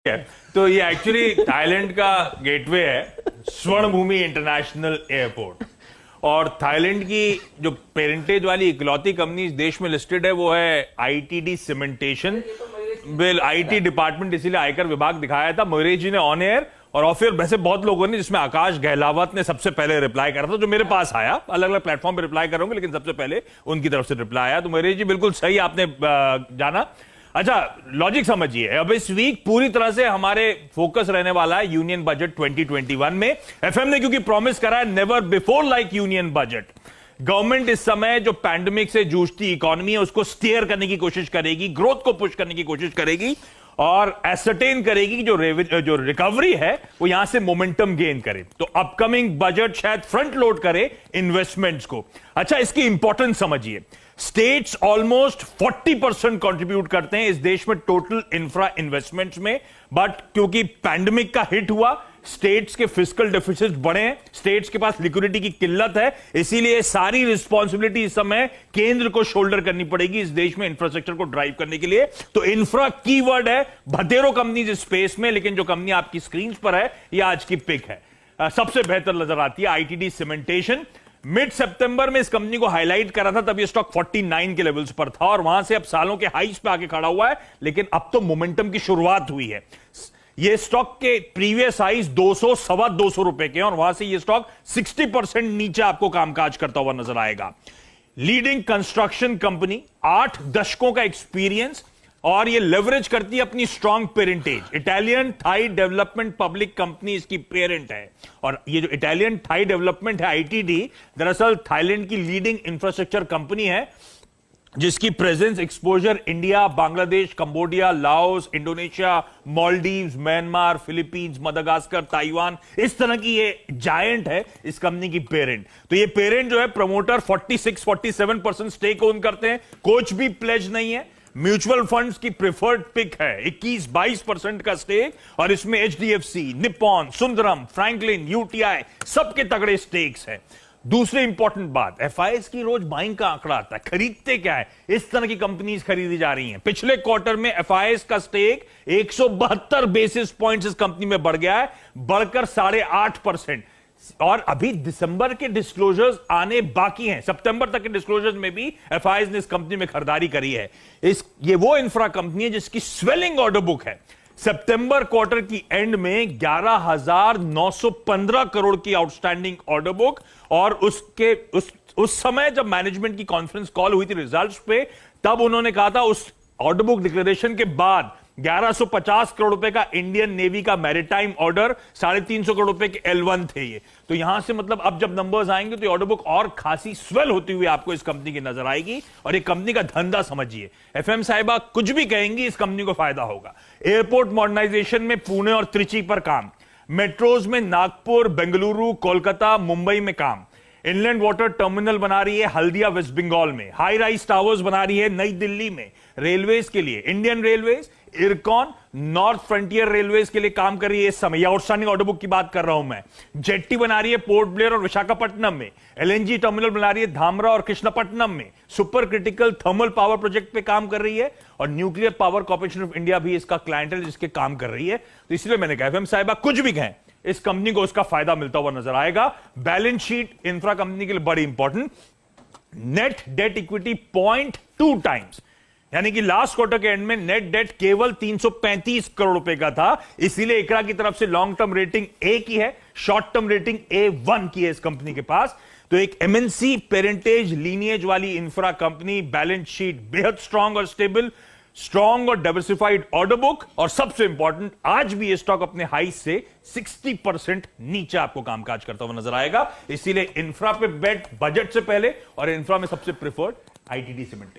है। तो ये एक्चुअली थाईलैंड का गेटवे है, स्वर्ण भूमि इंटरनेशनल एयरपोर्ट। और थाईलैंड की जो पेरेंटेज वाली इकलौती कंपनी इस देश में लिस्टेड है वो है ITD cementation. Bill IT department, इसीलिए आयकर विभाग दिखाया था। मोरेश जी ने ऑन एयर और ऑफ एयर वैसे बहुत लोगों ने, जिसमें आकाश गहलावत ने सबसे पहले रिप्लाई करा था, जो मेरे पास आया। अलग अलग प्लेटफॉर्म पे रिप्लाई करूंगा, लेकिन सबसे पहले उनकी तरफ से रिप्लाई आया। तो मोरेश जी बिल्कुल सही आपने जाना। अच्छा, लॉजिक समझिए। अब इस वीक पूरी तरह से हमारे फोकस रहने वाला है यूनियन बजट 2021 में। एफएम ने क्योंकि प्रॉमिस करा है never before like union budget. Government इस समय जो पैंडेमिक से जूझती इकोनॉमी है उसको स्टीयर करने की कोशिश करेगी, ग्रोथ को पुश करने की कोशिश करेगी और एसरटेन करेगी कि जो रिकवरी है वो यहां से मोमेंटम गेन करे। तो अपकमिंग बजट शायद फ्रंट लोड करे इन्वेस्टमेंट्स को। अच्छा, इसकी इंपॉर्टेंस समझिए। स्टेट्स ऑलमोस्ट 40% कंट्रीब्यूट करते हैं इस देश में टोटल इंफ्रा इन्वेस्टमेंट्स में, बट क्योंकि पैंडेमिक का हिट हुआ, स्टेट्स के फिस्कल डेफिसिट बढ़े हैं, स्टेट्स के पास लिक्विडिटी की किल्लत है, इसीलिए सारी रिस्पॉन्सिबिलिटी इस समय केंद्र को शोल्डर करनी पड़ेगी इस देश में इंफ्रास्ट्रक्चर को ड्राइव करने के लिए। तो इंफ्रा कीवर्ड है भतेरो कंपनीज इस स्पेस में, लेकिन जो कंपनी आपकी स्क्रीन पर है यह आज की पिक है, सबसे बेहतर नजर आती है आईटीडी सीमेंटेशन। मिड सितंबर में इस कंपनी को हाईलाइट करा था, तब ये स्टॉक 49 के लेवल्स पर था और वहां से अब सालों के हाइस पे आके खड़ा हुआ है। लेकिन अब तो मोमेंटम की शुरुआत हुई है। ये स्टॉक के प्रीवियस हाइस 200 सवा 200 रुपए के हैं और वहां से ये स्टॉक 60% नीचे आपको कामकाज करता हुआ नजर आएगा। लीडिंग कंस्ट्रक्शन कंपनी, 8 दशकों का एक्सपीरियंस और ये लेवरेज करती है अपनी strong parentage. Italian Thai development public company इसकी पेरेंट है और ये जो इटालियन थाई डेवलपमेंट है आईटीडी, दरअसल थाईलैंड की लीडिंग इंफ्रास्ट्रक्चर कंपनी है जिसकी presence, exposure India, Bangladesh, Cambodia, Laos, Indonesia, Maldives, Myanmar, Philippines, Madagascar, Taiwan, इस तरह की ये जायंट है इस कंपनी की पेरेंट। तो ये पेरेंट जो है प्रमोटर 46-47% स्टेक ओन करते हैं, कोच भी प्लेज नहीं है। म्यूचुअल फंड्स की प्रेफर्ड पिक है 21-22% का स्टेक और इसमें HDFC, Nippon, Sundaram, Franklin, UTI सबके तगड़े स्टेक्स हैं। दूसरी इंपॉर्टेंट बात, एफआईएस की रोज बाइंग का आंकड़ा आता है, खरीदते क्या है, इस तरह की कंपनीज खरीदी जा रही हैं। पिछले क्वार्टर में एफआईएस का स्टेक 172 बेसिस पॉइंट्स इस कंपनी में बढ़ गया है, बढ़कर 8.5%। और अभी दिसंबर के डिस्क्लोजर्स आने बाकी हैं, सितंबर तक के डिस्क्लोजर्स में भी एफआईएस ने इस कंपनी में खरीदारी करी है। ये वो इंफ्रा कंपनी है जिसकी स्वेलिंग ऑर्डर बुक है। सितंबर क्वार्टर की एंड में 11,915 करोड़ की आउटस्टैंडिंग ऑर्डर बुक और उस समय जब मैनेजमेंट की कॉन्फ्रेंस कॉल हुई थी रिजल्ट्स पे, तब उन्होंने कहा था उस ऑर्डर बुक डिक्लेरेशन के बाद 1150 करोड़ रुपए का इंडियन नेवी का मैरिटाइम ऑर्डर, 350 करोड़ रुपए के L1 थे ये। तो यहां से मतलब अब जब नंबर्स आएंगे तो ऑर्डर बुक और खासी स्वेल होती हुई आपको इस कंपनी की नजर आएगी। और ये कंपनी का धंधा समझिए, एफएम साहिबा कुछ भी कहेंगी इस कंपनी को फायदा होगा। एयरपोर्ट मॉडर्नाइजेशन में पुणे और त्रिची पर काम, मेट्रोज में नागपुर, बेंगलुरु, कोलकाता, मुंबई में काम, इनलैंड वाटर टर्मिनल बना रही है हल्दिया वेस्ट बंगाल में, हाई राइज टावर्स बना रही है नई दिल्ली में, रेलवेज के लिए Indian railways, IRCON, north frontier railways के लिए काम कर रही है इस समय, आउटस्टैंडिंग ऑर्डर बुक की बात कर रहा हूं मैं। जेट्टी बना रही है पोर्ट ब्लेयर और विशाखापट्टनम में, एलएनजी टर्मिनल बना रही है धामरा और कृष्णापट्टनम में, super critical thermal power project पे काम कर रही है और nuclear power corporation of India भी इसका क्लाइंट है जिसके काम कर रही है। तो इसलिए मैंने कहा एफएम साहिबा कुछ भी कहें, इस कंपनी को उसका फायदा मिलता हुआ नजर आएगा। बैलेंस शीट इंफ्रा कंपनी के लिए बड़ी important, net debt equity 0.2 times, यानी कि लास्ट क्वार्टर के एंड में नेट डेट केवल 335 करोड़ रुपए का था। इसीलिए इकरा की तरफ से लॉन्ग टर्म रेटिंग ए की है, शॉर्ट टर्म रेटिंग A1 की है इस कंपनी के पास। तो एक एमएनसी पेरेंटेज लीनिएज वाली इंफ्रा कंपनी, बैलेंस शीट बेहद स्ट्रांग और स्टेबल, स्ट्रांग और डाइवर्सिफाइड ऑर्डर बुक और सबसे इंपॉर्टेंट, आज भी ये स्टॉक अपने हाई से 60% नीचे आपको कामकाज करता हुआ नजर आएगा। इसीलिए इंफ्रा पे बेट बजट से पहले और इंफ्रा में सबसे प्रेफर्ड आईटीडी सीमेंट।